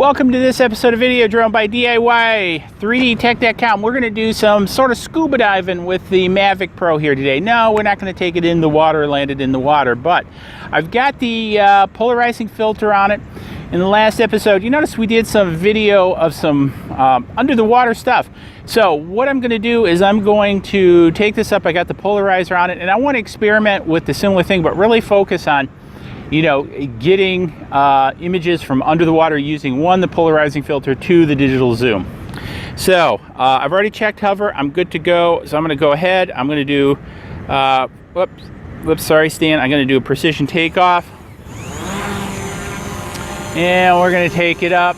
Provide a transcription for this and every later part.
Welcome to this episode of Video Drone by DIY3DTech.com. We're going to do some sort of scuba diving with the Mavic Pro here today. No, we're not going to take it in the water, land it in the water, but I've got the polarizing filter on it. In the last episode, you notice we did some video of some under the water stuff. So what I'm going to do is I'm going to take this up. I got the polarizer on it, and I want to experiment with the similar thing, but really focus on, you know, getting images from under the water using, one, the polarizing filter, two, the digital zoom. So I've already checked hover. I'm good to go. So I'm going to go ahead. I'm going to do, whoops, sorry, Stan. I'm going to do a precision takeoff. And we're going to take it up.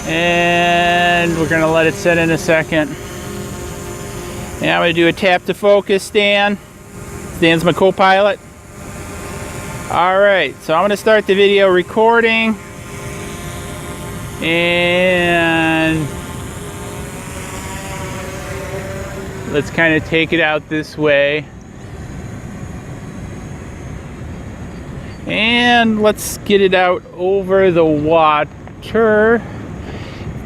And we're going to let it set in a second. And I'm going to do a tap to focus, Stan. Stan's my co-pilot. Alright, so I'm going to start the video recording, and let's kind of take it out this way, and let's get it out over the water.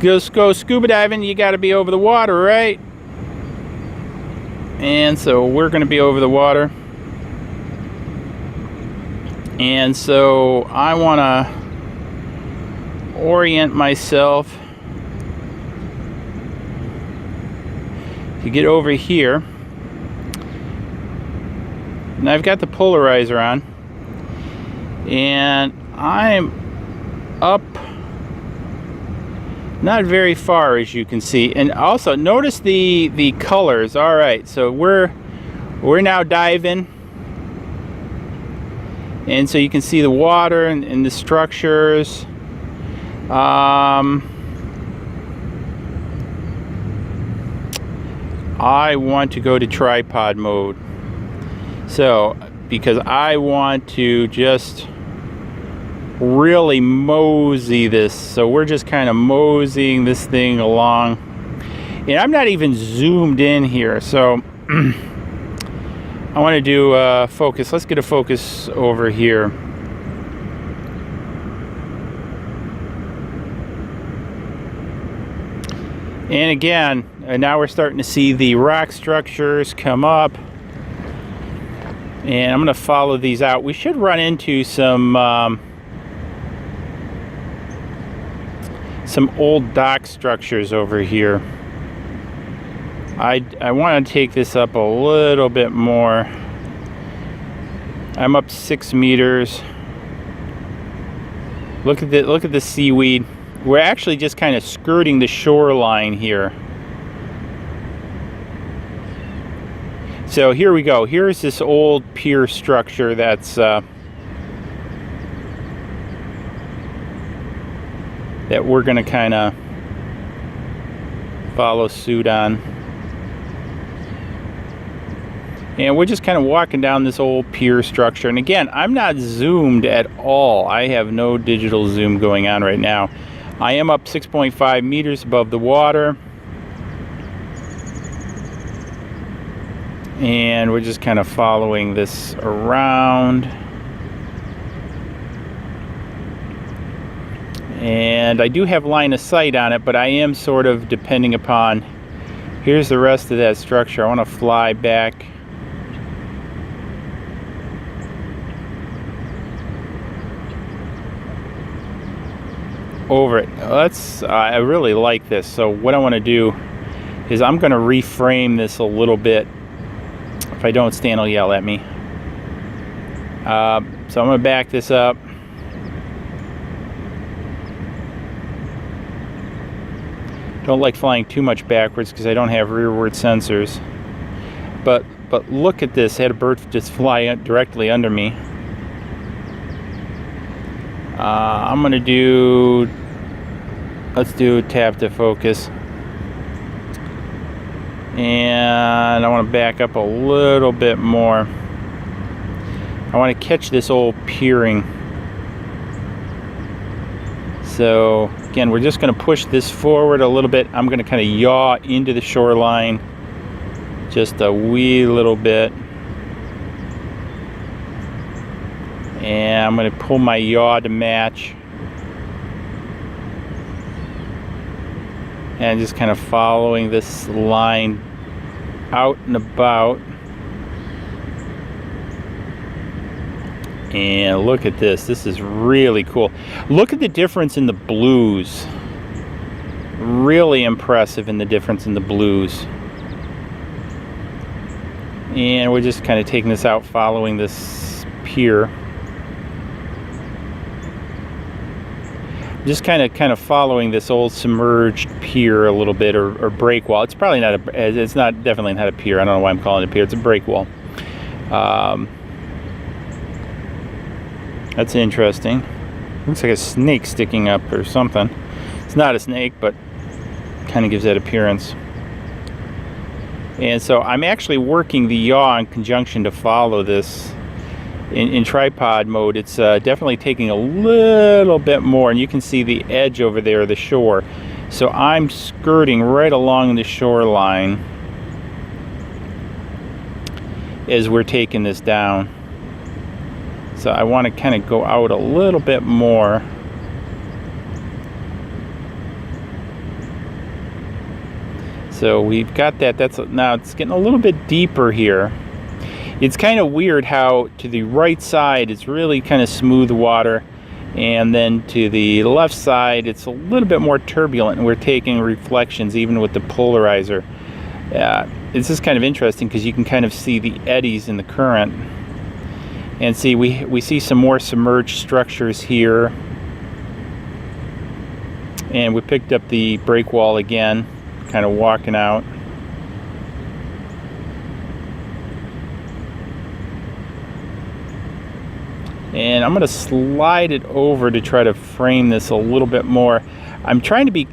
Go scuba diving, you got to be over the water, right? And so we're going to be over the water. And so I want to orient myself to get over here. And I've got the polarizer on. And I'm up not very far, as you can see. And also notice the colors. All right, so we're now diving. And so you can see the water and the structures. I want to go to tripod mode. So, because I want to just really mosey this. So we're just kind of moseying this thing along. And I'm not even zoomed in here. So I want to do focus. Let's get a focus over here. And again, now we're starting to see the rock structures come up. And I'm going to follow these out. We should run into some old dock structures over here. I want to take this up a little bit more. I'm up 6 meters. Look at the seaweed. We're actually just kind of skirting the shoreline here. So here we go. Here's this old pier structure that's that we're going to kind of follow suit on. And we're just kind of walking down this old pier structure. And again, I'm not zoomed at all. I have no digital zoom going on right now. I am up 6.5 meters above the water. And we're just kind of following this around. And I do have line of sight on it, but I am sort of depending upon, here's the rest of that structure. I want to fly back. Over it. I really like this. So what I want to do is I'm going to reframe this a little bit. If I don't, Stan will yell at me. So I'm going to back this up. Don't like flying too much backwards because I don't have rearward sensors. But look at this. I had a bird just fly directly under me. I'm going to do, let's do tap to focus. And I want to back up a little bit more. I want to catch this old piering. So again, we're just going to push this forward a little bit. I'm going to kind of yaw into the shoreline just a wee little bit. And I'm going to pull my yaw to match. and just kind of following this line out and about. And look at this. This is really cool. Look at the difference in the blues. Really impressive in the difference in the blues. And we're just kind of taking this out, following this pier. Just kind of following this old submerged pier a little bit, or break wall. It's probably not definitely not a pier. I don't know why I'm calling it a pier. It's a break wall. That's interesting. Looks like a snake sticking up or something. It's not a snake, but kind of gives that appearance. And so I'm actually working the yaw in conjunction to follow this in tripod mode. It's definitely taking a little bit more, and you can see the edge over there of the shore. So I'm skirting right along the shoreline as we're taking this down. So I want to kind of go out a little bit more. So we've got that. Now it's getting a little bit deeper here. It's kind of weird how to the right side it's really kind of smooth water, and then to the left side it's a little bit more turbulent, and we're taking reflections even with the polarizer. It's just kind of interesting because you can kind of see the eddies in the current. And see, we see some more submerged structures here. And we picked up the break wall again, kind of walking out. And I'm going to slide it over to try to frame this a little bit more. I'm trying to be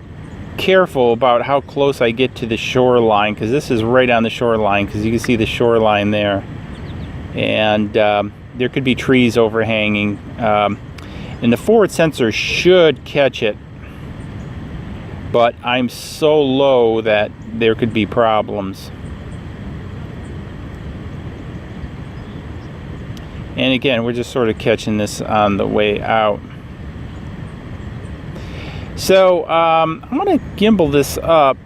careful about how close I get to the shoreline, because this is right on the shoreline, because you can see the shoreline there. And there could be trees overhanging, and the forward sensor should catch it, but I'm so low that there could be problems. And again, we're just sort of catching this on the way out. So I'm going to gimbal this up.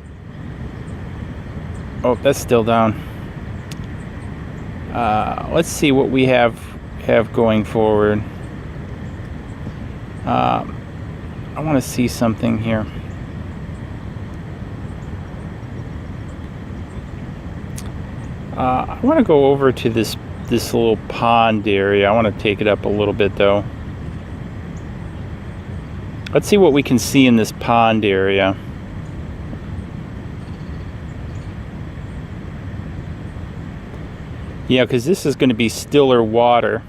Oh, that's still down. Let's see what we have going forward. I want to see something here. I want to go over to this little pond area. I want to take it up a little bit though. Let's see what we can see in this pond area. Yeah, because this is going to be stiller water.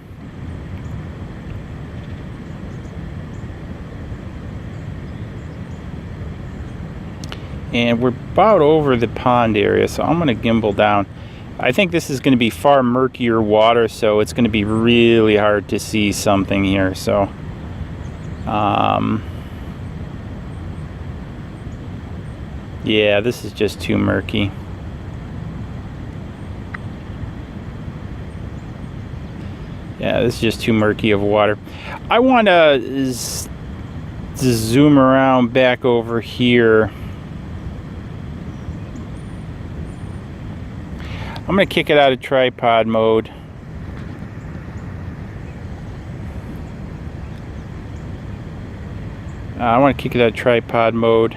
And we're about over the pond area, so I'm going to gimbal down. I think this is going to be far murkier water, so it's going to be really hard to see something here. So, yeah, this is just too murky. Yeah, this is just too murky of water. I want to zoom around back over here. I'm going to kick it out of tripod mode. I want to kick it out of tripod mode.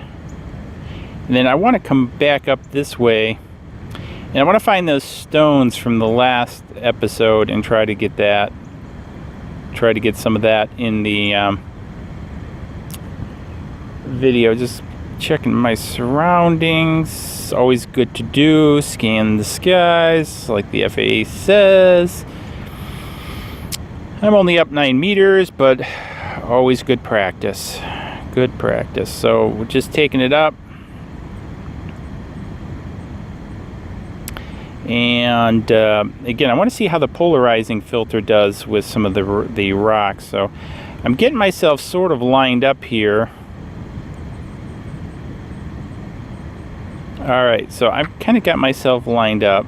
And then I want to come back up this way. And I want to find those stones from the last episode and try to get that. Try to get some of that in the video. Just checking my surroundings. Always good to do. Scan the skies, like the FAA says. I'm only up 9 meters, but always good practice. Good practice. So we're just taking it up. And again, I want to see how the polarizing filter does with some of the rocks. So I'm getting myself sort of lined up here. All right, so I've kind of got myself lined up.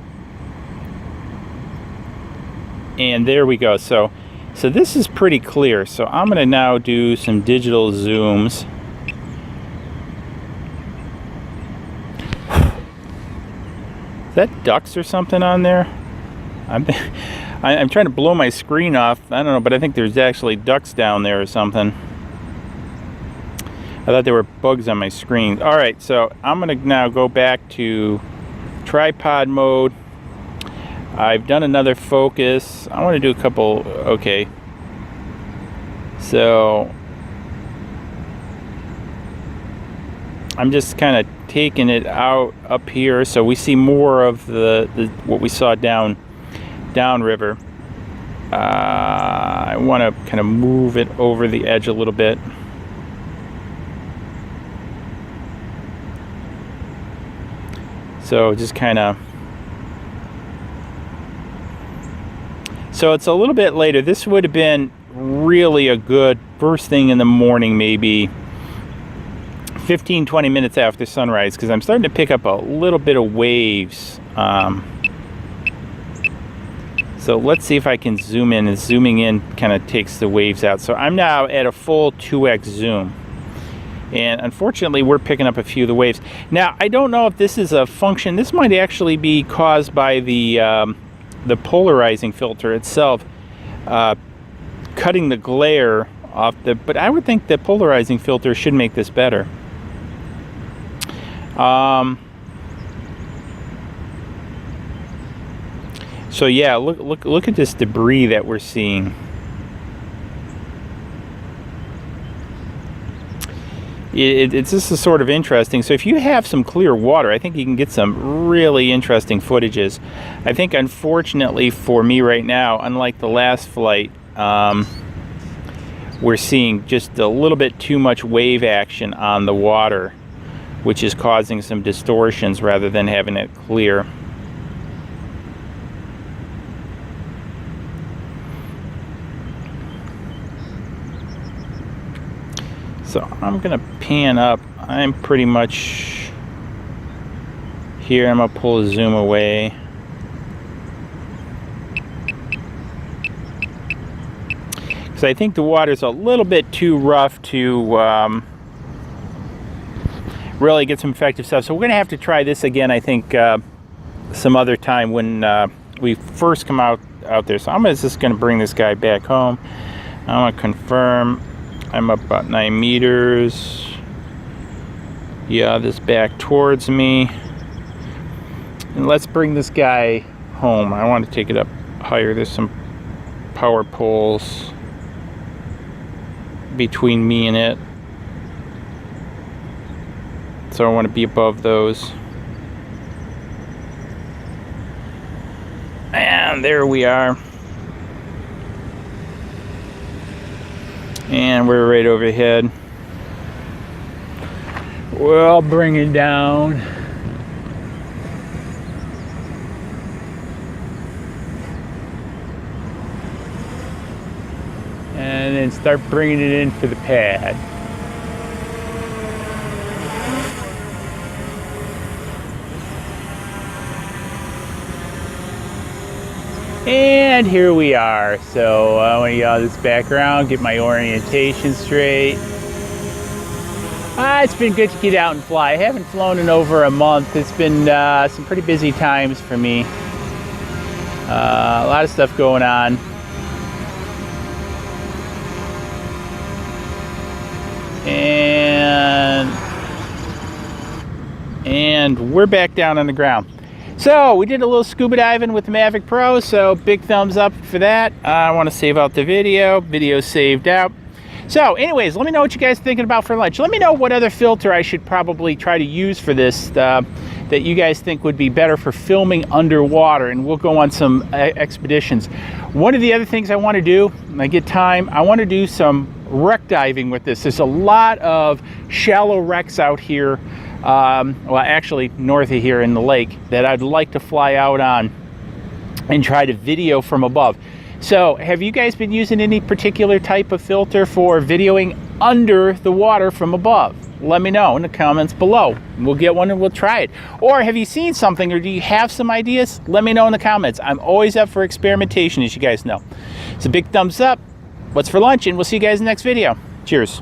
And there we go. So this is pretty clear. So I'm going to now do some digital zooms. Is that ducks or something on there? I'm trying to blow my screen off. I don't know, but I think there's actually ducks down there or something. I thought there were bugs on my screen. All right, so I'm gonna now go back to tripod mode. I've done another focus. I want to do a couple. Okay, so I'm just kind of taking it out up here so we see more of the what we saw downriver. I want to kind of move it over the edge a little bit. So just kind of, so it's a little bit later. This would have been really a good first thing in the morning, maybe 15-20 minutes after sunrise, because I'm starting to pick up a little bit of waves. So let's see if I can zoom in, and zooming in kind of takes the waves out. So I'm now at a full 2x zoom. And unfortunately, we're picking up a few of the waves. Now, I don't know if this is a function. This might actually be caused by the polarizing filter itself cutting the glare off the. But I would think the polarizing filter should make this better. So yeah, look at this debris that we're seeing. It's just sort of interesting. So if you have some clear water, I think you can get some really interesting footages. I think unfortunately for me right now, unlike the last flight, we're seeing just a little bit too much wave action on the water, which is causing some distortions rather than having it clear. So I'm gonna pan up. I'm pretty much here. I'm gonna pull the zoom away. Because I think the water's a little bit too rough to really get some effective stuff. So we're gonna have to try this again, I think, some other time when we first come out there. So I'm just gonna bring this guy back home. I'm gonna confirm. I'm about 9 meters. Yeah, this back towards me. And let's bring this guy home. I want to take it up higher. There's some power poles between me and it. So I want to be above those. And there we are. And we're right overhead. We'll bring it down. And then start bringing it in for the pad. And here we are. So I want to get all this background, get my orientation straight. It's been good to get out and fly. I haven't flown in over a month. It's been some pretty busy times for me. A lot of stuff going on. And we're back down on the ground. So we did a little scuba diving with the Mavic Pro, so big thumbs up for that. I want to save out the video saved out. So anyways, let me know what you guys are thinking about for lunch. Let me know what other filter I should probably try to use for this that you guys think would be better for filming underwater, and we'll go on some expeditions. One of the other things I want to do when I get time, I want to do some wreck diving with this. There's a lot of shallow wrecks out here. Well, actually north of here in the lake, that I'd like to fly out on and try to video from above. So have you guys been using any particular type of filter for videoing under the water from above? Let me know in the comments below. We'll get one and we'll try it. Or have you seen something, or do you have some ideas? Let me know in the comments. I'm always up for experimentation, as you guys know. So big thumbs up. What's for lunch? And we'll see you guys in the next video. Cheers.